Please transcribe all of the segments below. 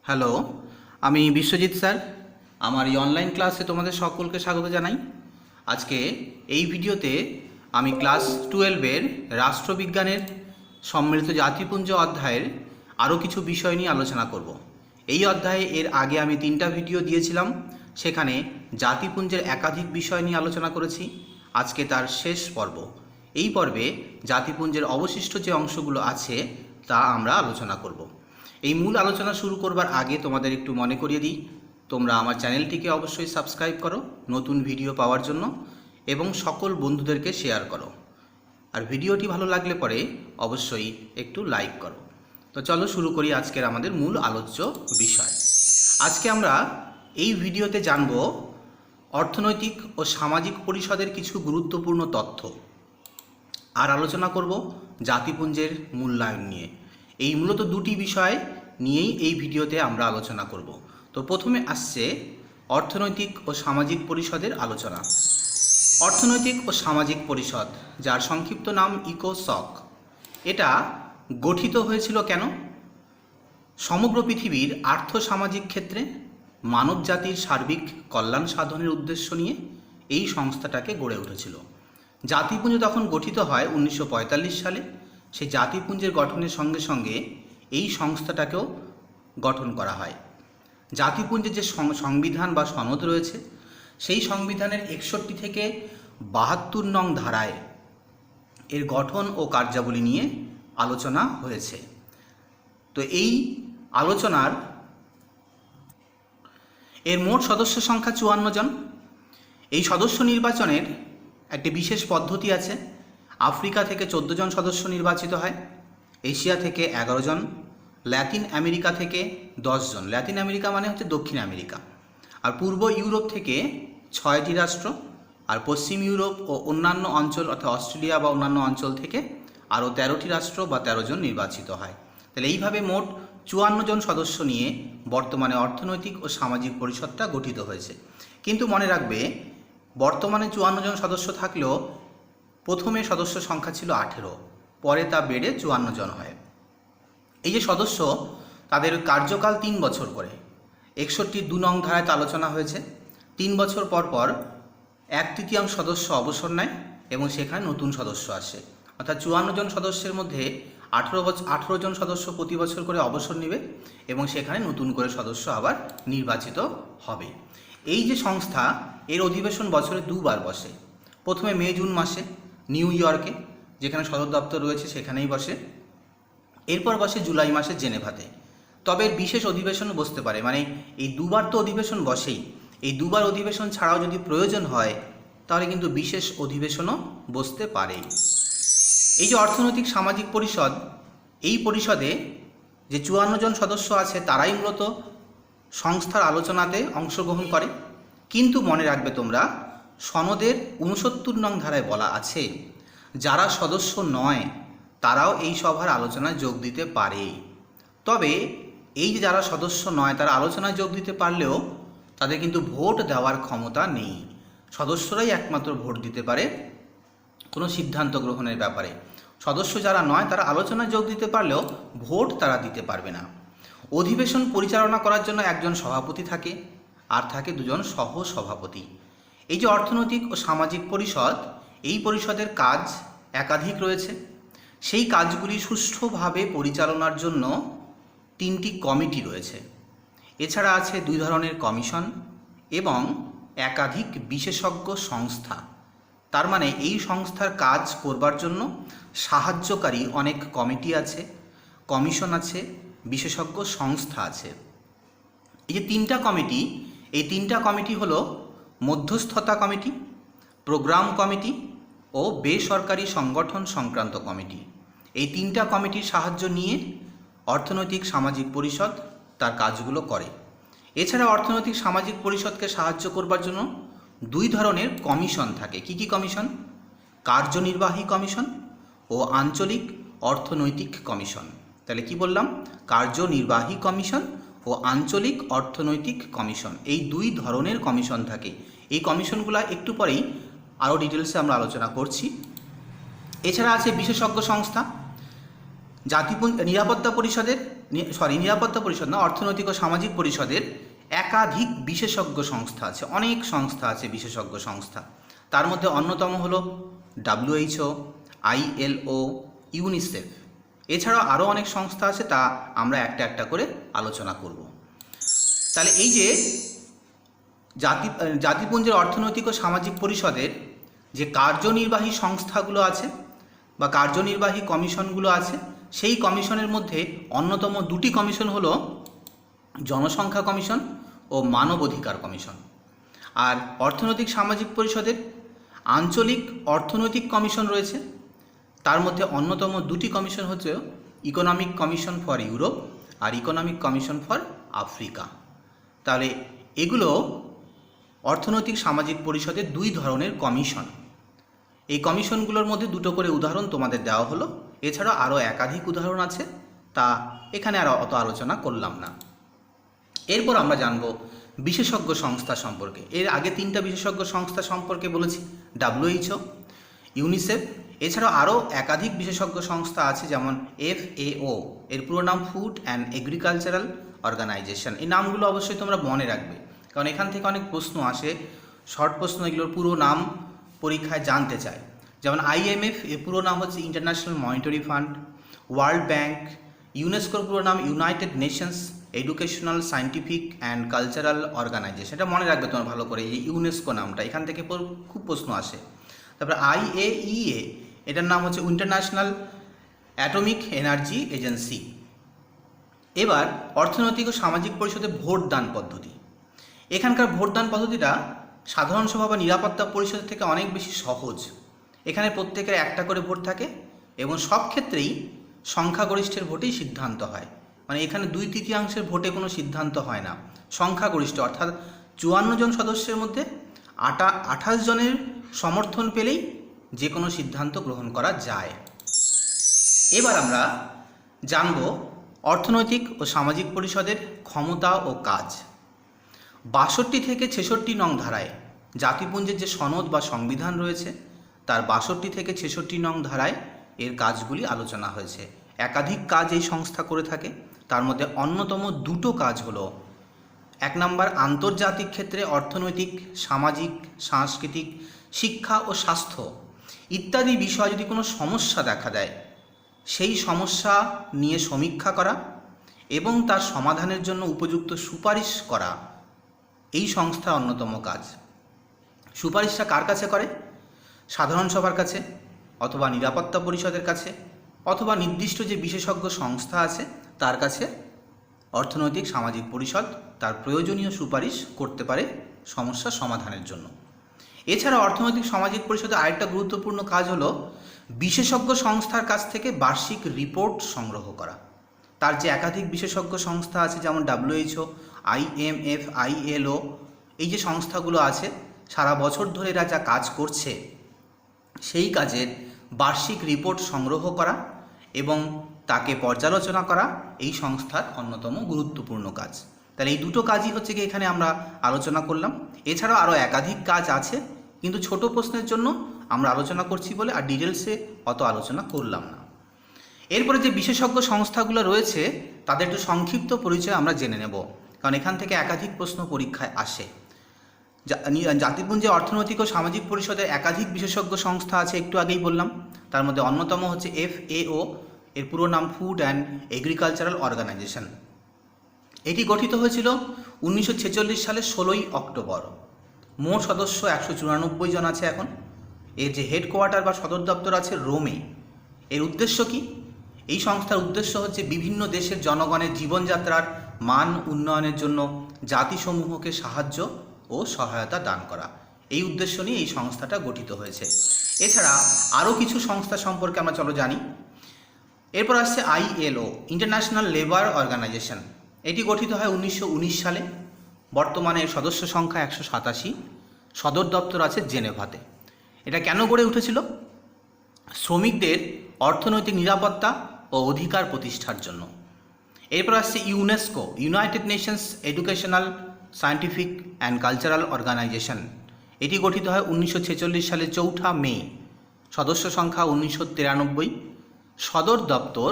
Hello, আমি Biswajit sir. আমার এই অনলাইন ক্লাসে তোমাদের সকলকে স্বাগত জানাই। আজকে এই ভিডিওতে আমি ক্লাস 12-এর রাষ্ট্রবিজ্ঞানের সম্মিলিত জাতিপুঞ্জ অধ্যায়ের আরও কিছু বিষয় নিয়ে আলোচনা করব। এই অধ্যায়ে এর আগে আমি 3টা ভিডিও দিয়েছিলাম, সেখানে জাতিপুঞ্জের একাধিক বিষয় নিয়ে আলোচনা করেছি। আজকে তার শেষ পর্ব। এই পর্বে জাতিপুঞ্জের অবশিষ্ট যে অংশগুলো আছে তা আমরা আলোচনা করব। এই মূল আলোচনা শুরু করবার আগে তোমাদের একটু মনে করিয়ে দিই, তোমরা আমার চ্যানেলটিকে অবশ্যই সাবস্ক্রাইব করো নতুন ভিডিও পাওয়ার জন্য এবং সকল বন্ধুদেরকে শেয়ার করো। আর ভিডিওটি ভালো লাগলে পরে অবশ্যই একটু লাইক করো। তো চলো শুরু করি আজকের আমাদের মূল আলোচ্য বিষয়। আজকে আমরা এই ভিডিওতে জানব অর্থনৈতিক ও সামাজিক পরিষদের কিছু গুরুত্বপূর্ণ তথ্য, আর আলোচনা করব জাতিপুঞ্জের মূল্যায়ন নিয়ে। এই মূলত দুটি বিষয় নিয়েই এই ভিডিওতে আমরা আলোচনা করব। তো প্রথমে আসছে অর্থনৈতিক ও সামাজিক পরিষদের আলোচনা। অর্থনৈতিক ও সামাজিক পরিষদ, যার সংক্ষিপ্ত নাম ইকোসক, এটা গঠিত হয়েছিল কেন? সমগ্র পৃথিবীর আর্থসামাজিক ক্ষেত্রে মানব জাতির সার্বিক কল্যাণ সাধনের উদ্দেশ্য নিয়ে এই সংস্থাটাকে গড়ে উঠেছিল। জাতিপুঞ্জ তখন গঠিত হয় 1945 সালে। সেই জাতিপুঞ্জের গঠনের সঙ্গে সঙ্গে এই সংস্থাটাকেও গঠন করা হয়। জাতিপুঞ্জের যে সংবিধান বা সনদ রয়েছে, সেই সংবিধানের 61 থেকে 72 নং ধারায় এর গঠন ও কার্যাবলী নিয়ে আলোচনা হয়েছে। তো এই আলোচনার এর মোট সদস্য সংখ্যা 54 জন। এই সদস্য নির্বাচনের একটি বিশেষ পদ্ধতি আছে। আফ্রিকা থেকে 14 জন সদস্য নির্বাচিত হয়, এশিয়া থেকে 11 জন, ল্যাটিন আমেরিকা থেকে 10 জন। ল্যাটিন আমেরিকা মানে হচ্ছে দক্ষিণ আমেরিকা। আর পূর্ব ইউরোপ থেকে 6টি রাষ্ট্র, আর পশ্চিম ইউরোপ ও অন্যান্য অঞ্চল অর্থাৎ অস্ট্রেলিয়া বা অন্যান্য অঞ্চল থেকে আরও 13টি রাষ্ট্র বা 13 জন নির্বাচিত হয়। তাহলে এইভাবে মোট 54 জন সদস্য নিয়ে বর্তমানে অর্থনৈতিক ও সামাজিক পরিষদটা গঠিত হয়েছে। কিন্তু মনে রাখবে, বর্তমানে 54 জন সদস্য থাকলেও প্রথমে সদস্য সংখ্যা ছিল 18, পরে তা বেড়ে 54 জন হয়। এই যে সদস্য, তাদের কার্যকাল 3 বছর করে। 61 নং ধারায় আলোচনা হয়েছে 3 বছর পর পর 1/3 সদস্য অবসর নেয় এবং সেখানে নতুন সদস্য আসে। অর্থাৎ 54 জন সদস্যের মধ্যে 18 জন সদস্য প্রতি বছর করে অবসর নেবে এবং সেখানে নতুন করে সদস্য আবার নির্বাচিত হবে। এই যে সংস্থা, এর অধিবেশন বছরে 2 বার বসে। প্রথমে মে জুন মাসে নিউ ইয়র্কে, যেখানে সদর দপ্তর রয়েছে সেখানেই বসে। এরপর বসে জুলাই মাসে জেনেভাতে। তবে এর বিশেষ অধিবেশনও বসতে পারে, মানে এই 2 বার তো অধিবেশন বসেই, এই 2 বার অধিবেশন ছাড়াও যদি প্রয়োজন হয় তাহলে কিন্তু বিশেষ অধিবেশনও বসতে পারে। এই যে অর্থনৈতিক সামাজিক পরিষদ, এই পরিষদে যে 54 জন সদস্য আছে তারাই মূলত সংস্থার আলোচনাতে অংশগ্রহণ করে। কিন্তু মনে রাখবে তোমরা, সনদের 69 নং ধারায় বলা আছে যারা সদস্য নয় তারাও এই সভার আলোচনায় যোগ দিতে পারে। তবে এই যে যারা সদস্য নয় তারা আলোচনায় যোগ দিতে পারলেও তাদের কিন্তু ভোট দেওয়ার ক্ষমতা নেই। সদস্যরাই একমাত্র ভোট দিতে পারে কোনো সিদ্ধান্ত গ্রহণের ব্যাপারে। সদস্য যারা নয় তারা আলোচনায় যোগ দিতে পারলেও ভোট তারা দিতে পারবে না। অধিবেশন পরিচালনা করার জন্য একজন সভাপতি থাকে, আর থাকে 2 জন সহ সভাপতি। এই যে অর্থনৈতিক ও সামাজিক পরিষদ, এই পরিষদের কাজ একাধিক রয়েছে। সেই কাজগুলি সুষ্ঠুভাবে পরিচালনার জন্য 3টি কমিটি রয়েছে। এছাড়া আছে 2 ধরনের কমিশন এবং একাধিক বিশেষজ্ঞ সংস্থা। তার মানে এই সংস্থার কাজ করবার জন্য সাহায্যকারী অনেক কমিটি আছে, কমিশন আছে, বিশেষজ্ঞ সংস্থা আছে। এই যে 3টা কমিটি, এই 3টা কমিটি হলো মধ্যস্থতা কমিটি, প্রোগ্রাম কমিটি ও বেসরকারি সংগঠন সংক্রান্ত কমিটি। এই 3টা কমিটির সাহায্য নিয়ে অর্থনৈতিক সামাজিক পরিষদ তার কাজগুলো করে। এছাড়া অর্থনৈতিক সামাজিক পরিষদকে সাহায্য করবার জন্য 2 ধরনের কমিশন থাকে। কি কি কমিশন? কার্যনির্বাহী কমিশন ও আঞ্চলিক অর্থনৈতিক কমিশন। তাহলে কি বললাম? কার্যনির্বাহী কমিশন ও আঞ্চলিক অর্থনৈতিক কমিশন, এই 2 ধরনের কমিশন থাকে। এই কমিশনগুলো একটু পরেই আরও ডিটেলসে আমরা আলোচনা করছি। এছাড়া আছে বিশেষজ্ঞ সংস্থা। জাতিপুঞ্জ নিরাপত্তা পরিষদের নিরাপত্তা পরিষদ না, অর্থনৈতিক ও সামাজিক পরিষদের একাধিক বিশেষজ্ঞ সংস্থা আছে, অনেক সংস্থা আছে বিশেষজ্ঞ সংস্থা। তার মধ্যে অন্যতম হলো WHO, ILO, ইউনিসেফ। এছাড়াও আরও অনেক সংস্থা আছে, তা আমরা একটা একটা করে আলোচনা করব। তাহলে এই যে জাতিপুঞ্জের অর্থনৈতিক ও সামাজিক পরিষদের যে কার্যনির্বাহী সংস্থাগুলো আছে বা কার্যনির্বাহী কমিশনগুলো আছে, সেই কমিশনের মধ্যে অন্যতম দুটি কমিশন হলো জনসংখ্যা কমিশন ও মানব অধিকার কমিশন। আর অর্থনৈতিক সামাজিক পরিষদের আঞ্চলিক অর্থনৈতিক কমিশন রয়েছে, তার মধ্যে অন্যতম দুটি কমিশন হচ্ছে ইকোনমিক কমিশন ফর ইউরোপ আর ইকোনমিক কমিশন ফর আফ্রিকা। তাহলে এগুলো অর্থনৈতিক সামাজিক পরিষদের দুই ধরনের কমিশন। এই কমিশনগুলোর মধ্যে দুটো করে উদাহরণ তোমাদের দেওয়া হলো, এছাড়াও আরও একাধিক উদাহরণ আছে, তা এখানে আর অত আলোচনা করলাম না। এরপর আমরা জানব বিশেষজ্ঞ সংস্থা সম্পর্কে। এর আগে তিনটা বিশেষজ্ঞ সংস্থা সম্পর্কে বলেছি, WHO, ইউনিসেফ, এছাড়াও আরও একাধিক বিশেষজ্ঞ সংস্থা আছে, যেমন FAO, এর পুরো নাম ফুড অ্যান্ড এগ্রিকালচারাল অর্গানাইজেশন। এই নামগুলো অবশ্যই তোমরা মনে রাখবে, কারণ এখান থেকে অনেক প্রশ্ন আসে, শর্ট প্রশ্ন, এগুলোর পুরো নাম পরীক্ষায় জানতে চায়। যেমন IMF, এর পুরো নাম হচ্ছে international monetary fund. World bank, ইউনেস্কোর পুরো নাম united nations educational scientific and cultural organisation. এটা মনে রাখবে তোমার ভালো করে, এই ইউনেস্কো নামটা, এখান থেকে খুব প্রশ্ন আসে। তারপরে IAEA, এটার নাম হচ্ছে ইন্টারন্যাশনাল অ্যাটমিক এনার্জি এজেন্সি। এবার অর্থনৈতিক ও সামাজিক পরিষদের ভোটদান পদ্ধতি। এখানকার ভোটদান পদ্ধতিটা সাধারণ সভা বা নিরাপত্তা পরিষদের থেকে অনেক বেশি সহজ। এখানে প্রত্যেকের একটা করে ভোট থাকে এবং সব ক্ষেত্রেই সংখ্যাগরিষ্ঠের ভোটেই সিদ্ধান্ত হয়। মানে এখানে 2/3 ভোটে কোনো সিদ্ধান্ত হয় না, সংখ্যাগরিষ্ঠ অর্থাৎ 54 জন সদস্যের মধ্যে 28 জনের সমর্থন পেলেই যে কোনো সিদ্ধান্ত গ্রহণ করা যায়। এবার আমরা জানব অর্থনৈতিক ও সামাজিক পরিষদের ক্ষমতা ও কাজ। 62 থেকে 66 নং ধারায় জাতিপুঞ্জের যে সনদ বা সংবিধান রয়েছে, তার 62 থেকে 66 নং ধারায় এর কাজগুলি আলোচনা হয়েছে। একাধিক কাজ এই সংস্থা করে থাকে, তার মধ্যে অন্যতম দুটো কাজ হলো, 1 নম্বর আন্তর্জাতিক ক্ষেত্রে অর্থনৈতিক, সামাজিক, সাংস্কৃতিক, শিক্ষা ও স্বাস্থ্য ইত্যাদি বিষয়ে যদি কোনো সমস্যা দেখা দেয়, সেই সমস্যা নিয়ে সমীক্ষা করা এবং তার সমাধানের জন্য উপযুক্ত সুপারিশ করা এই সংস্থার অন্যতম কাজ। সুপারিশটা কার কাছে করে? সাধারণ সভার কাছে, অথবা নিরাপত্তা পরিষদের কাছে, অথবা নির্দিষ্ট যে বিশেষজ্ঞ সংস্থা আছে তার কাছে অর্থনৈতিক সামাজিক পরিষদ তার প্রয়োজনীয় সুপারিশ করতে পারে সমস্যা সমাধানের জন্য। এছাড়া অর্থনৈতিক সামাজিক পরিষদের আরেকটা গুরুত্বপূর্ণ কাজ হলো বিশেষজ্ঞ সংস্থার কাছ থেকে বার্ষিক রিপোর্ট সংগ্রহ করা। তার যে একাধিক বিশেষজ্ঞ সংস্থা আছে, যেমন WHO, IMF, ILO, এই যে সংস্থাগুলো আছে, সারা বছর ধরে এরা যা কাজ করছে সেই কাজের বার্ষিক রিপোর্ট সংগ্রহ করা এবং তাকে পর্যালোচনা করা এই সংস্থার অন্যতম গুরুত্বপূর্ণ কাজ। তাহলে এই দুটো কাজই হচ্ছে কি এখানে আমরা আলোচনা করলাম। এছাড়াও আরও একাধিক কাজ আছে, কিন্তু ছোট প্রশ্নের জন্য আমরা আলোচনা করছি বলে আর ডিটেলসে অত আলোচনা করলাম না। এরপরে যে বিশেষজ্ঞ সংস্থাগুলো রয়েছে তাদের একটু সংক্ষিপ্ত পরিচয় আমরা জেনে নেব, কারণ এখান থেকে একাধিক প্রশ্ন পরীক্ষায় আসে। জাতিপুঞ্জে অর্থনৈতিক ও সামাজিক পরিষদের একাধিক বিশেষজ্ঞ সংস্থা আছে, একটু আগেই বললাম। তার মধ্যে অন্যতম হচ্ছে FAO, এর পুরো নাম ফুড অ্যান্ড এগ্রিকালচারাল অর্গানাইজেশন। এটি গঠিত হয়েছিল 1946 সালের 16ই অক্টোবর। মোট সদস্য 194 জন আছে এখন। এর যে হেডকোয়ার্টার বা সদর দপ্তর আছে রোমে। এর উদ্দেশ্য কি? এই সংস্থার উদ্দেশ্য হচ্ছে বিভিন্ন দেশের জনগণের জীবনযাত্রার মান উন্নয়নের জন্য জাতিসমূহকে সাহায্য ও সহায়তা দান করা। এই উদ্দেশ্য নিয়ে এই সংস্থাটা গঠিত হয়েছে। এছাড়া আরও কিছু সংস্থা সম্পর্কে আমরা চলো জানি। এরপর আসছে ILO, ইন্টারন্যাশনাল লেবার অর্গানাইজেশন। এটি গঠিত হয় 1919 সালে। বর্তমানে সদস্য সংখ্যা 187, সদর দপ্তর আছে জেনেভাতে। এটা কেন গড়ে উঠেছিল? শ্রমিকদের অর্থনৈতিক নিরাপত্তা ও অধিকার প্রতিষ্ঠার জন্য। এরপর আসছে UNESCO, united nations educational scientific and cultural organisation. এটি গঠিত হয় 1946 সালের 4 মে। সদস্য সংখ্যা 1993, সদর দপ্তর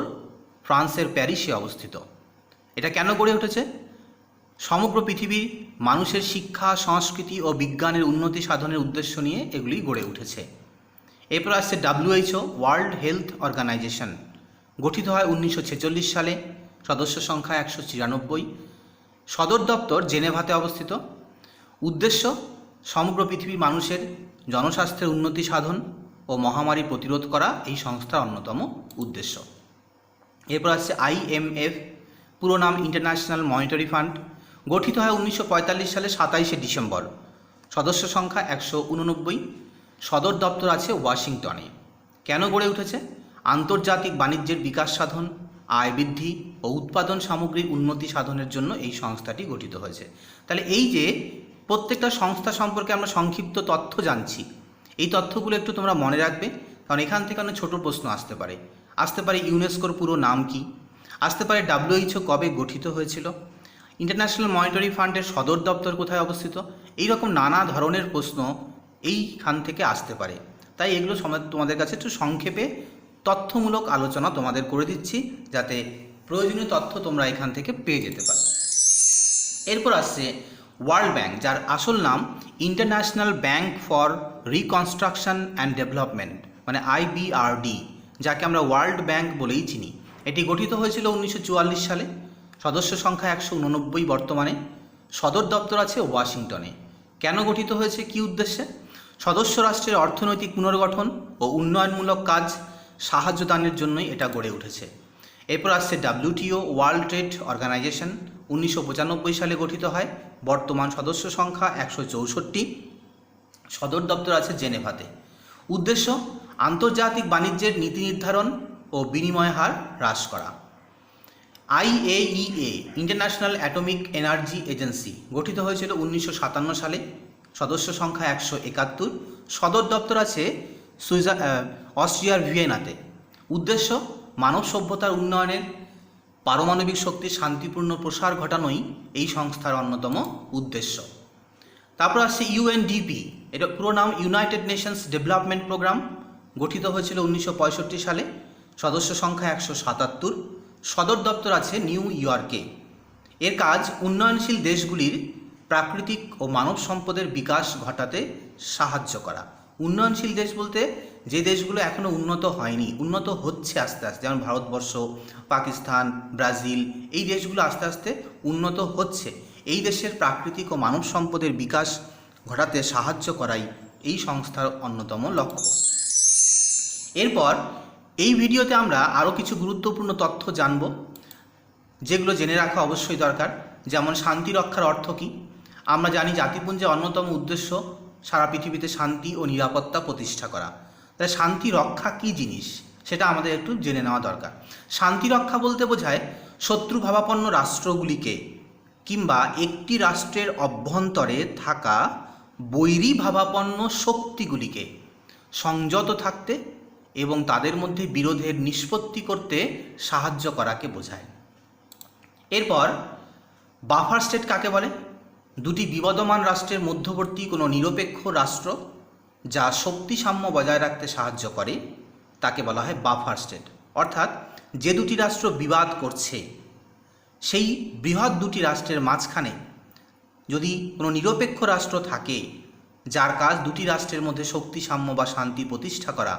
ফ্রান্সের প্যারিসে অবস্থিত। এটা কেন গড়ে উঠেছে? সমগ্র পৃথিবীর মানুষের শিক্ষা, সংস্কৃতি ও বিজ্ঞানের উন্নতি সাধনের উদ্দেশ্য নিয়ে এগুলি গড়ে উঠেছে। এরপর আসছে WHO, ওয়ার্ল্ড হেলথ অর্গানাইজেশন, গঠিত হয় 1946 সালে, সদস্য সংখ্যা 194, সদর দপ্তর জেনেভাতে অবস্থিত। উদ্দেশ্য সমগ্র পৃথিবীর মানুষের জনস্বাস্থ্যের উন্নতি সাধন ও মহামারী প্রতিরোধ করা এই সংস্থার অন্যতম উদ্দেশ্য। এরপর আসছে IMF, পুরো নাম ইন্টারন্যাশনাল মনিটারি ফান্ড, গঠিত হয় 1945 সালে 27শে ডিসেম্বর, সদস্য সংখ্যা 189, সদর দপ্তর আছে ওয়াশিংটনে। কেন গড়ে উঠেছে? আন্তর্জাতিক বাণিজ্যের বিকাশ সাধন, আয় বৃদ্ধি ও উৎপাদন সামগ্রীর উন্নতি সাধনের জন্য এই সংস্থাটি গঠিত হয়েছে। তাহলে এই যে প্রত্যেকটা সংস্থা সম্পর্কে আমরা সংক্ষিপ্ত তথ্য জানছি, এই তথ্যগুলো একটু তোমরা মনে রাখবে, কারণ এখান থেকে অনেক ছোটো প্রশ্ন আসতে পারে ইউনেস্কোর পুরো নাম কি, আসতে পারে WHO কবে গঠিত হয়েছিল, ইন্টারন্যাশনাল মনিটারি ফান্ডের সদর দপ্তর কোথায় অবস্থিত, এইরকম নানা ধরনের প্রশ্ন এইখান থেকে আসতে পারে। তাই এগুলো তোমাদের কাছে একটু সংক্ষেপে তথ্যমূলক আলোচনা তোমাদের করে দিচ্ছি, যাতে প্রয়োজনীয় তথ্য তোমরা এখান থেকে পেয়ে যেতে পারো। এরপর আসছে ওয়ার্ল্ড ব্যাংক, যার আসল নাম international bank for reconstruction and development, মানে IBRD, যাকে আমরা ওয়ার্ল্ড ব্যাংক বলেই চিনি। এটি গঠিত হয়েছিল 1944 সালে, সদস্য সংখ্যা 189 বর্তমানে, সদর দপ্তর আছে ওয়াশিংটনে। কেন গঠিত হয়েছে, কী উদ্দেশ্যে? সদস্য রাষ্ট্রের অর্থনৈতিক পুনর্গঠন ও উন্নয়নমূলক কাজ সাহায্য দানের জন্যই এটা গড়ে উঠেছে। এরপর আসছে WTO, ওয়ার্ল্ড ট্রেড অর্গানাইজেশন, 1995 সালে গঠিত হয়, বর্তমান সদস্য সংখ্যা 164, সদর দপ্তর আছে জেনেভাতে। উদ্দেশ্য আন্তর্জাতিক বাণিজ্যের নীতি নির্ধারণ ও বিনিময় হার হ্রাস করা। IAEA, international atomic energy agency, গঠিত হয়েছিল 1957 সালে, সদস্য সংখ্যা 171, সদর দপ্তর আছে অস্ট্রিয়ার ভিয়েনাতে। উদ্দেশ্য মানব সভ্যতার উন্নয়নের, পারমাণবিক শক্তির শান্তিপূর্ণ প্রসার ঘটানোই এই সংস্থার অন্যতম উদ্দেশ্য। তারপর আসছে UNDP, এটা পুরো নাম ইউনাইটেড নেশনস ডেভেলপমেন্ট প্রোগ্রাম, গঠিত হয়েছিল 1965 সালে, সদস্য সংখ্যা 177, সদর দপ্তর আছে নিউ ইয়র্কে। এর কাজ উন্নয়নশীল দেশগুলির প্রাকৃতিক ও মানব সম্পদের বিকাশ ঘটাতে সাহায্য করা। উন্নয়নশীল দেশ বলতে যে দেশগুলো এখনও উন্নত হয়নি, উন্নত হচ্ছে আস্তে আস্তে, যেমন ভারতবর্ষ, পাকিস্তান, ব্রাজিল, এই দেশগুলো আস্তে আস্তে উন্নত হচ্ছে। এই দেশের প্রাকৃতিক ও মানব সম্পদের বিকাশ ঘটাতে সাহায্য করাই এই সংস্থার অন্যতম লক্ষ্য। এরপর এই ভিডিওতে আমরা আরও কিছু গুরুত্বপূর্ণ তথ্য জানব, যেগুলো জেনে রাখা অবশ্যই দরকার। যেমন শান্তি রক্ষার অর্থ কী? আমরা জানি জাতিপুঞ্জের অন্যতম উদ্দেশ্য সারা পৃথিবীতে শান্তি ও নিরাপত্তা প্রতিষ্ঠা করা। তাই শান্তি রক্ষা কী জিনিস সেটা আমাদের একটু জেনে নেওয়া দরকার। শান্তি রক্ষা বলতে বোঝায় শত্রুভাবাপন্ন রাষ্ট্রগুলিকে কিংবা একটি রাষ্ট্রের অভ্যন্তরে থাকা বৈরীভাবাপন্ন শক্তিগুলিকে সংযত থাকতে এবং তাদের মধ্যে বিরোধের নিষ্পত্তি করতে সাহায্য করাকে বোঝায়। এরপর বাফার স্টেট কাকে বলে? দুটি বিবদমান রাষ্ট্রের মধ্যবর্তী কোনো নিরপেক্ষ রাষ্ট্র যা শক্তি সাম্য বজায় রাখতে সাহায্য করে তাকে বলা হয় বাফার স্টেট। অর্থাৎ যে দুটি রাষ্ট্র বিবাদ করছে সেই বৃহৎ দুটি রাষ্ট্রের মাঝখানে যদি কোনো নিরপেক্ষ রাষ্ট্র থাকে যার কাজ দুটি রাষ্ট্রের মধ্যে শক্তি সাম্য বা শান্তি প্রতিষ্ঠা করা,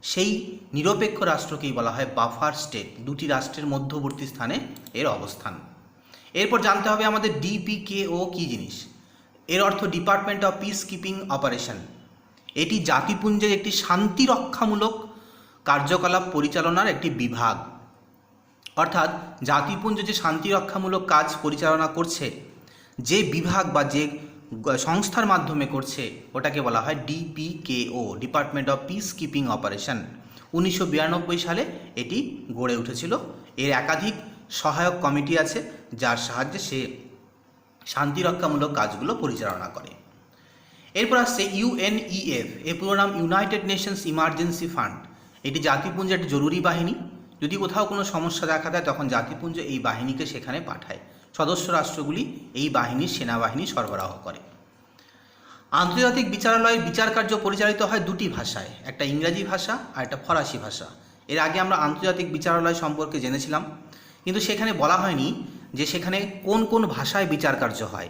সেই নিরপেক্ষ রাষ্ট্রকেই বলা হয় বাফার স্টেট। দুটি রাষ্ট্রের মধ্যবর্তী স্থানে এর অবস্থান। এরপর জানতে হবে আমাদের DPKO কী জিনিস। এর অর্থ department of peace keeping operation. এটি জাতিপুঞ্জের একটি শান্তি রক্ষামূলক কার্যকলাপ পরিচালনার একটি বিভাগ। অর্থাৎ জাতিপুঞ্জ যে শান্তি রক্ষামূলক কাজ পরিচালনা করছে, যে বিভাগ বা যে সংস্থার মাধ্যমে করছে, ওটাকে বলা হয় DPKO, department of peace keeping operation. 1992 সালে এটি গড়ে উঠেছিল। এর একাধিক সহায়ক কমিটি আছে যার সাহায্যে সে শান্তিরক্ষামূলক কাজগুলো পরিচালনা করে। এরপর আসছে UNEF, এর পুরো নাম ইউনাইটেড নেশনস ইমার্জেন্সি ফান্ড। এটি জাতিপুঞ্জের একটি জরুরি বাহিনী। যদি কোথাও কোনো সমস্যা দেখা দেয় তখন জাতিপুঞ্জ এই বাহিনীকে সেখানে পাঠায়। সদস্য রাষ্ট্রগুলি এই বাহিনীর সেনাবাহিনী সরবরাহ করে। আন্তর্জাতিক বিচারালয়ের বিচার কার্য পরিচালিত হয় দুটি ভাষায়, একটা ইংরাজি ভাষা আর একটা ফরাসি ভাষা। এর আগে আমরা আন্তর্জাতিক বিচারালয় সম্পর্কে জেনেছিলাম, কিন্তু সেখানে বলা হয়নি যে সেখানে কোন কোন ভাষায় বিচার কার্য হয়।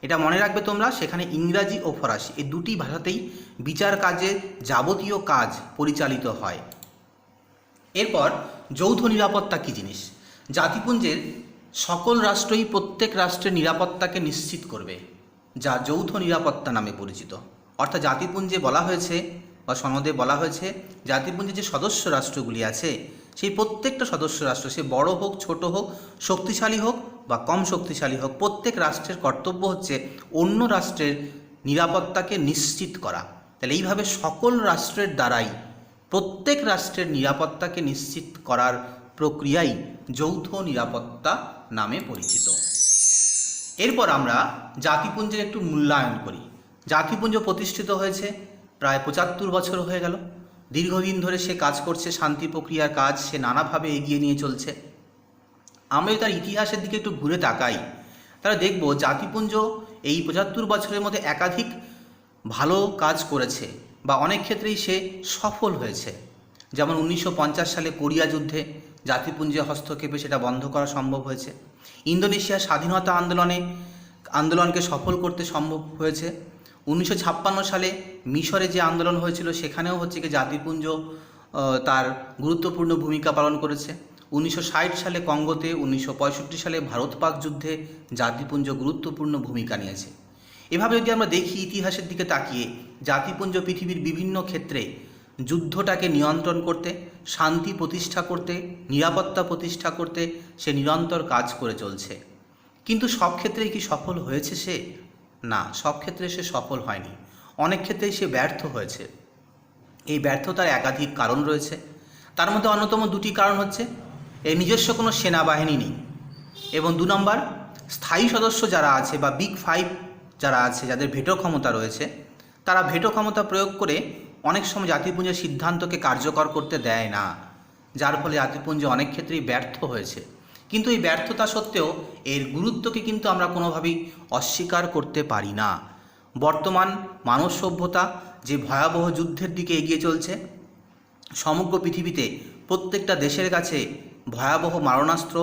এটা মনে রাখবে তোমরা, সেখানে ইংরাজি ও ফরাসি এই দুটি ভাষাতেই বিচার কাজের যাবতীয় কাজ পরিচালিত হয়। এরপর যৌথ নিরাপত্তা কী জিনিস? জাতিপুঞ্জের সকল রাষ্ট্রই প্রত্যেক রাষ্ট্রের নিরাপত্তাকে নিশ্চিত করবে, যা যৌথ নিরাপত্তা নামে পরিচিত। অর্থাৎ জাতিপুঞ্জে বলা হয়েছে বা সনদে বলা হয়েছে, জাতিপুঞ্জে যে সদস্য রাষ্ট্রগুলি আছে সেই প্রত্যেকটা সদস্য রাষ্ট্র, সে বড় হোক ছোট হোক, শক্তিশালী হোক বা কম শক্তিশালী হোক, প্রত্যেক রাষ্ট্রের কর্তব্য হচ্ছে অন্য রাষ্ট্রের নিরাপত্তাকে নিশ্চিত করা। তাহলে এইভাবে সকল রাষ্ট্রের দ্বারাই প্রত্যেক রাষ্ট্রের নিরাপত্তাকে নিশ্চিত করার প্রক্রিয়াই যৌথ নিরাপত্তা নামে পরিচিত। এরপর আমরা জাতিপুঞ্জের একটু মূল্যায়ন করি। জাতিপুঞ্জ প্রতিষ্ঠিত হয়েছে প্রায় ৭৫ বছর হয়ে গেল। দীর্ঘদিন ধরে সে কাজ করছে, শান্তি প্রক্রিয়ার কাজ সে নানাভাবে এগিয়ে নিয়ে চলছে। আমরা যদি তার ইতিহাসের দিকে একটু ঘুরে তাকাই, তাহলে দেখব জাতিপুঞ্জ এই ৭৫ বছরের মধ্যে একাধিক ভালো কাজ করেছে বা অনেক ক্ষেত্রেই সে সফল হয়েছে। যেমন ১৯৫০ সালে কোরিয়া যুদ্ধে জাতিপুঞ্জে হস্তক্ষেপে সেটা বন্ধ করা সম্ভব হয়েছে। ইন্দোনেশিয়ার স্বাধীনতা আন্দোলনকে সফল করতে সম্ভব হয়েছে। ১৯৫৬ সালে মিশরে যে আন্দোলন হয়েছিল সেখানেও হচ্ছে কি জাতিপুঞ্জ তার গুরুত্বপূর্ণ ভূমিকা পালন করেছে। ১৯৬০ সালে কঙ্গোতে, ১৯৬৫ সালে ভারত পাক যুদ্ধে জাতিপুঞ্জ গুরুত্বপূর্ণ ভূমিকা নিয়েছে। এভাবে যদি আমরা দেখি ইতিহাসের দিকে তাকিয়ে, জাতিপুঞ্জ পৃথিবীর বিভিন্ন ক্ষেত্রে যুদ্ধটাকে নিয়ন্ত্রণ করতে, শান্তি প্রতিষ্ঠা করতে, নিরাপত্তা প্রতিষ্ঠা করতে সে নিরন্তর কাজ করে চলছে। কিন্তু সব ক্ষেত্রেই কি সফল হয়েছে সে? না, সব ক্ষেত্রে সে সফল হয়নি। অনেক ক্ষেত্রেই সে ব্যর্থ হয়েছে। এই ব্যর্থতার একাধিক কারণ রয়েছে। তার মধ্যে অন্যতম দুটি কারণ হচ্ছে এর নিজস্ব কোনো সেনাবাহিনী নেই, এবং ২ নম্বর, স্থায়ী সদস্য যারা আছে বা বিগ ফাইভ যারা আছে, যাদের ভেটো ক্ষমতা রয়েছে, তারা ভেটো ক্ষমতা প্রয়োগ করে অনেক সময় জাতিপুঞ্জের সিদ্ধান্তকে কার্যকর করতে দেয় না, যার ফলে জাতিপুঞ্জ অনেক ক্ষেত্রেই ব্যর্থ হয়েছে। কিন্তু এই ব্যর্থতা সত্ত্বেও এর গুরুত্বকে কিন্তু আমরা কোনোভাবেই অস্বীকার করতে পারি না। বর্তমান মানব সভ্যতা যে ভয়াবহ যুদ্ধের দিকে এগিয়ে চলছে, সমগ্র পৃথিবীতে প্রত্যেকটা দেশের কাছে ভয়াবহ মারণাস্ত্র,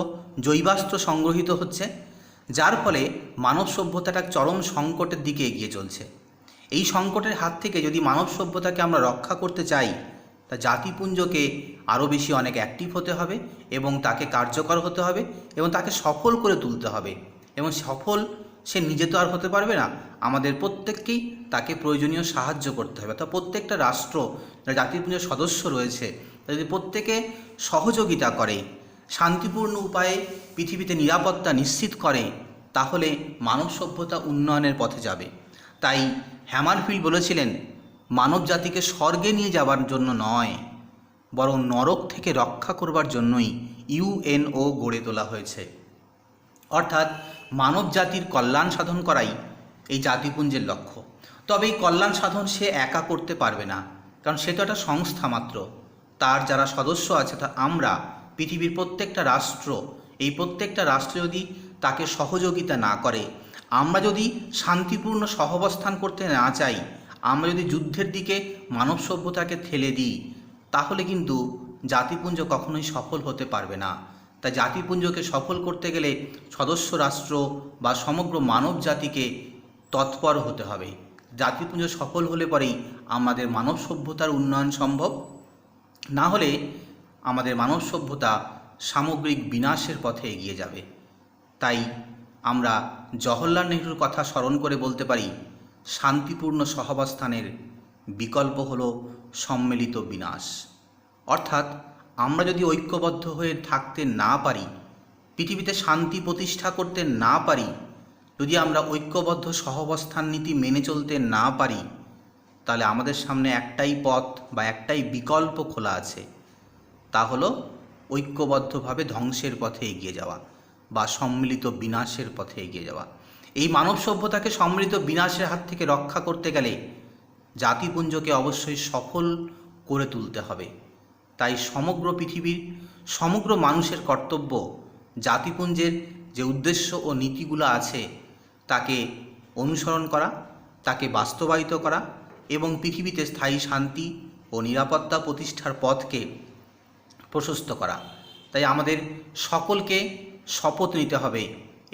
জৈবাস্ত্র সংগ্রহীত হচ্ছে, যার ফলে মানব সভ্যতাটা চরম সংকটের দিকে এগিয়ে চলছে। এই সংকটের হাত থেকে যদি মানব সভ্যতাকে আমরা রক্ষা করতে চাই, তা জাতিপুঞ্জকে আরও বেশি অনেক অ্যাক্টিভ হতে হবে এবং তাকে কার্যকর হতে হবে এবং তাকে সফল করে তুলতে হবে। এবং সফল সে নিজে তো আর হতে পারবে না, আমাদের প্রত্যেককেই তাকে প্রয়োজনীয় সাহায্য করতে হবে। অর্থাৎ প্রত্যেকটা রাষ্ট্র যারা জাতিপুঞ্জের সদস্য রয়েছে, যদি প্রত্যেকে সহযোগিতা করে, শান্তিপূর্ণ উপায়ে পৃথিবীতে নিরাপত্তা নিশ্চিত করে, তাহলে মানব সভ্যতা উন্নয়নের পথে যাবে। তাই হ্যামারফিল্ড বলেছিলেন, মানব জাতিকে স্বর্গে নিয়ে যাওয়ার জন্য নয়, বরং নরক থেকে রক্ষা করবার জন্যই ইউএনও গড়ে তোলা হয়েছে। অর্থাৎ মানব জাতির কল্যাণ সাধন করাই এই জাতিপুঞ্জের লক্ষ্য। তবে এই কল্যাণ সাধন সে একা করতে পারবে না, কারণ সে তো একটা সংস্থা মাত্র। তার যারা সদস্য আছে, তা আমরা পৃথিবীর প্রত্যেকটা রাষ্ট্র, এই প্রত্যেকটা রাষ্ট্র যদি তাকে সহযোগিতা না করে, আমরা যদি শান্তিপূর্ণ সহাবস্থান করতে না চাই, আমরা যদি যুদ্ধের দিকে মানব সভ্যতাকে ঠেলে দিই, তাহলে কিন্তু জাতিপুঞ্জ কখনোই সফল হতে পারবে না। তাই জাতিপুঞ্জকে সফল করতে গেলে সদস্য রাষ্ট্র বা সমগ্র মানব জাতিকে তৎপর হতে হবে। জাতিপুঞ্জ সফল হলে পরেই আমাদের মানব সভ্যতার উন্নয়ন সম্ভব, না হলে আমাদের মানব সভ্যতা সামগ্রিক বিনাশের পথে এগিয়ে যাবে। তাই আমরা জওহরলাল নেহরুর কথা স্মরণ করে বলতে পারি, শান্তিপূর্ণ সহাবস্থানের বিকল্প হলো সম্মিলিত বিনাশ। অর্থাৎ আমরা যদি ঐক্যবদ্ধ হয়ে থাকতে না পারি, পৃথিবীতে শান্তি প্রতিষ্ঠা করতে না পারি, যদি আমরা ঐক্যবদ্ধ সহাবস্থান নীতি মেনে চলতে না পারি, তাহলে আমাদের সামনে একটাই পথ বা একটাই বিকল্প খোলা আছে, তা হলো ঐক্যবদ্ধভাবে ধ্বংসের পথে এগিয়ে যাওয়া বা সম্মিলিত বিনাশের পথে এগিয়ে যাওয়া। এই মানব সভ্যতাকে সম্মিলিত বিনাশের হাত থেকে রক্ষা করতে গেলে জাতিপুঞ্জকে অবশ্যই সফল করে তুলতে হবে। তাই সমগ্র পৃথিবীর সমগ্র মানুষের কর্তব্য জাতিপুঞ্জের যে উদ্দেশ্য ও নীতিগুলো আছে তাকে অনুসরণ করা, তাকে বাস্তবায়িত করা এবং পৃথিবীতে স্থায়ী শান্তি ও নিরাপত্তা প্রতিষ্ঠার পথকে প্রশস্ত করা। তাই আমাদের সকলকে শপথ নিতে হবে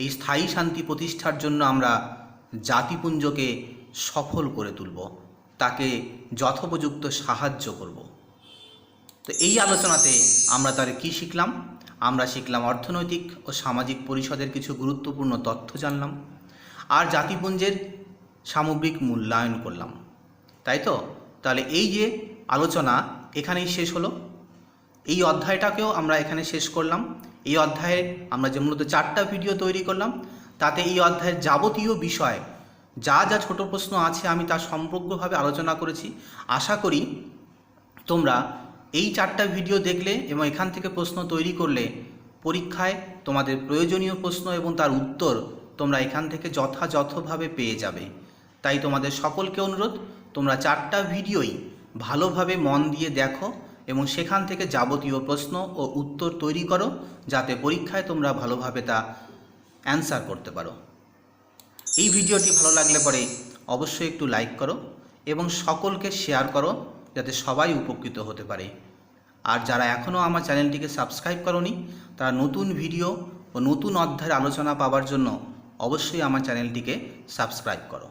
এই স্থায়ী শান্তি প্রতিষ্ঠার জন্য আমরা জাতিপুঞ্জকে সফল করে তুলব, তাকে যথোপযুক্ত সাহায্য করব। তো এই আলোচনাতে আমরা তাহলে কী শিখলাম? আমরা শিখলাম অর্থনৈতিক ও সামাজিক পরিষদের কিছু গুরুত্বপূর্ণ তথ্য জানলাম, আর জাতিপুঞ্জের সামগ্রিক মূল্যায়ন করলাম, তাই তো? তাহলে এই যে আলোচনা এখানেই শেষ হলো। এই অধ্যায়টাকেও আমরা এখানে শেষ করলাম। এই অধ্যায়ে আমরা যে মূলত 4টা ভিডিও তৈরি করলাম, তাতে এই অধ্যায়ের যাবতীয় বিষয় যা যা ছোট প্রশ্ন আছে আমি তা সমগ্রভাবে আলোচনা করেছি। আশা করি তোমরা এই 4টা ভিডিও দেখলে এবং এখান থেকে প্রশ্ন তৈরি করলে পরীক্ষায় তোমাদের প্রয়োজনীয় প্রশ্ন এবং তার উত্তর তোমরা এখান থেকে যথাযথভাবে পেয়ে যাবে। তাই তোমাদের সকলকে অনুরোধ, তোমরা 4টা ভিডিওই ভালোভাবে মন দিয়ে দেখো এবং সেখান থেকে যাবতীয় প্রশ্ন ও উত্তর তৈরি করো, যাতে পরীক্ষায় তোমরা ভালোভাবে তা অ্যান্সার করতে পারো। এই ভিডিওটি ভালো লাগলে পরে অবশ্যই একটু লাইক করো এবং সকলকে শেয়ার করো, যাতে সবাই উপকৃত হতে পারে। আর যারা এখনও আমার চ্যানেলটিকে সাবস্ক্রাইব করোনি, তারা নতুন ভিডিও ও নতুন অধ্যায়ের আলোচনা পাওয়ার জন্য অবশ্যই আমার চ্যানেলটিকে সাবস্ক্রাইব করো।